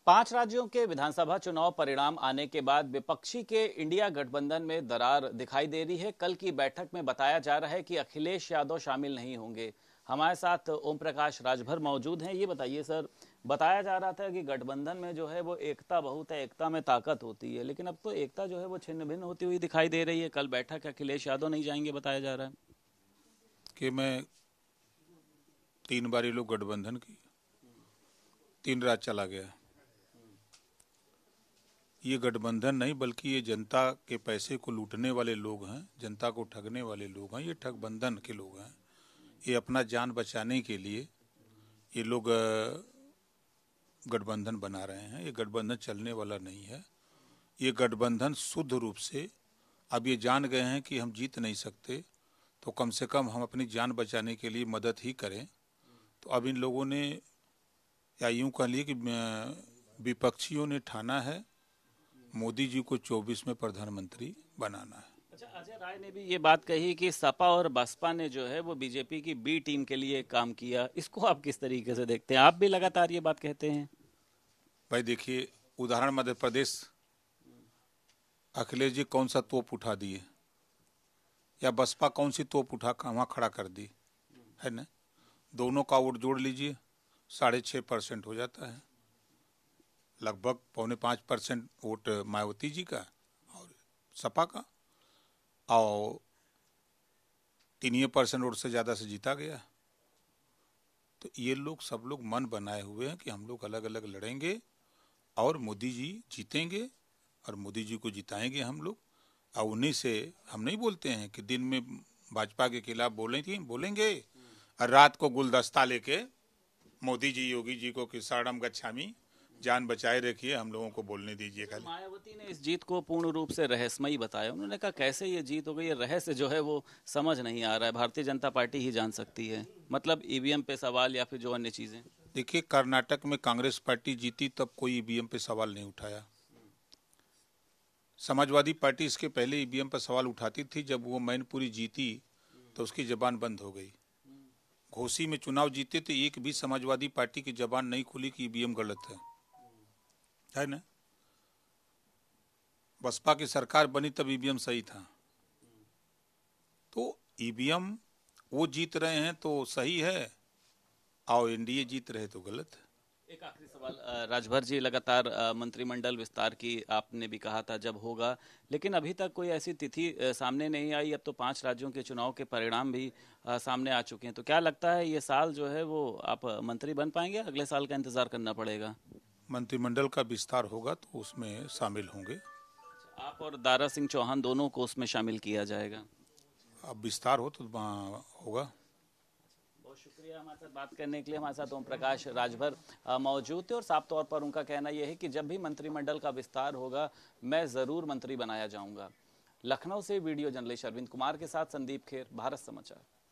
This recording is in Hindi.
5 राज्यों के विधानसभा चुनाव परिणाम आने के बाद विपक्षी के इंडिया गठबंधन में दरार दिखाई दे रही है। कल की बैठक में बताया जा रहा है कि अखिलेश यादव शामिल नहीं होंगे। हमारे साथ ओम प्रकाश राजभर मौजूद हैं। ये बताइए सर, बताया जा रहा था कि गठबंधन में जो है वो एकता बहुत है, एकता में ताकत होती है, लेकिन अब तो एकता जो है वो छिन्न भिन्न होती हुई दिखाई दे रही है। कल बैठक अखिलेश यादव नहीं जाएंगे बताया जा रहा है कि मैं 3 बार ये लोग गठबंधन की 3 राज्य चला गया। ये गठबंधन नहीं बल्कि ये जनता के पैसे को लूटने वाले लोग हैं, जनता को ठगने वाले लोग हैं। ये ठगबंधन के लोग हैं। ये अपना जान बचाने के लिए ये लोग गठबंधन बना रहे हैं। ये गठबंधन चलने वाला नहीं है। ये गठबंधन शुद्ध रूप से अब ये जान गए हैं कि हम जीत नहीं सकते, तो कम से कम हम अपनी जान बचाने के लिए मदद ही करें। तो अब इन लोगों ने, या यूं कह लिए कि विपक्षियों ने ठाना है मोदी जी को 24 में प्रधानमंत्री बनाना है। अच्छा, अजय राय ने भी ये बात कही कि सपा और बसपा ने जो है वो बीजेपी की बी टीम के लिए काम किया। इसको आप किस तरीके से देखते हैं? आप भी लगातार ये बात कहते हैं। भाई देखिए, उदाहरण मध्य प्रदेश, अखिलेश जी कौन सा तोप उठा दिए, या बसपा कौन सी तोप उठा वहां खड़ा कर दी है ना। दोनों का वोट जोड़ लीजिए, 6.5% हो जाता है। लगभग 4.5% वोट मायावती जी का और सपा का, और 3% वोट से ज़्यादा से जीता गया। तो ये लोग सब लोग मन बनाए हुए हैं कि हम लोग अलग अलग लड़ेंगे और मोदी जी जीतेंगे और मोदी जी को जिताएंगे हम लोग। और उन्हीं से हम नहीं बोलते हैं कि दिन में भाजपा के खिलाफ बोलेंगे और रात को गुलदस्ता लेके मोदी जी योगी जी को कि शरणम गच्छामी, जान बचाए रखिए, हम लोगों को बोलने दीजिए खाली। मायावती ने इस जीत को पूर्ण रूप से रहस्यमयी बताया। उन्होंने कहा कैसे ये जीत हो गई, ये रहस्य जो है वो समझ नहीं आ रहा है, भारतीय जनता पार्टी ही जान सकती है। मतलब ईवीएम पे सवाल या फिर जो अन्य चीजें। देखिए, कर्नाटक में कांग्रेस पार्टी जीती तब कोई ईवीएम पे सवाल नहीं उठाया। समाजवादी पार्टी इसके पहले ईवीएम पर सवाल उठाती थी। जब वो मैनपुरी जीती तो उसकी जबान बंद हो गई। घोसी में चुनाव जीते तो एक भी समाजवादी पार्टी की जबान नहीं खुली कि ईवीएम गलत है ना। बसपा की सरकार बनी तब ईवीएम सही था। तो ईवीएम वो जीत रहे हैं तो सही है, और एनडीए जीत रहे तो गलत है। एक आखिरी सवाल राजभर जी, लगातार मंत्रिमंडल विस्तार की आपने भी कहा था जब होगा, लेकिन अभी तक कोई ऐसी तिथि सामने नहीं आई। अब तो 5 राज्यों के चुनाव के परिणाम भी सामने आ चुके हैं। तो क्या लगता है ये साल जो है वो आप मंत्री बन पाएंगे? अगले साल का इंतजार करना पड़ेगा? मंत्रिमंडल का विस्तार होगा तो उसमें शामिल होंगे। आप और दारा सिंह चौहान दोनों को उसमें शामिल किया जाएगा? अब विस्तार हो तो होगा। बहुत शुक्रिया हमारे साथ बात करने के लिए। हमारे साथ ओम प्रकाश राजभर मौजूद थे और साफ तौर पर उनका कहना यह है कि जब भी मंत्रिमंडल का विस्तार होगा मैं जरूर मंत्री बनाया जाऊंगा। लखनऊ से वीडियो जर्नलिस्ट अरविंद कुमार के साथ संदीप खेर, भारत समाचार।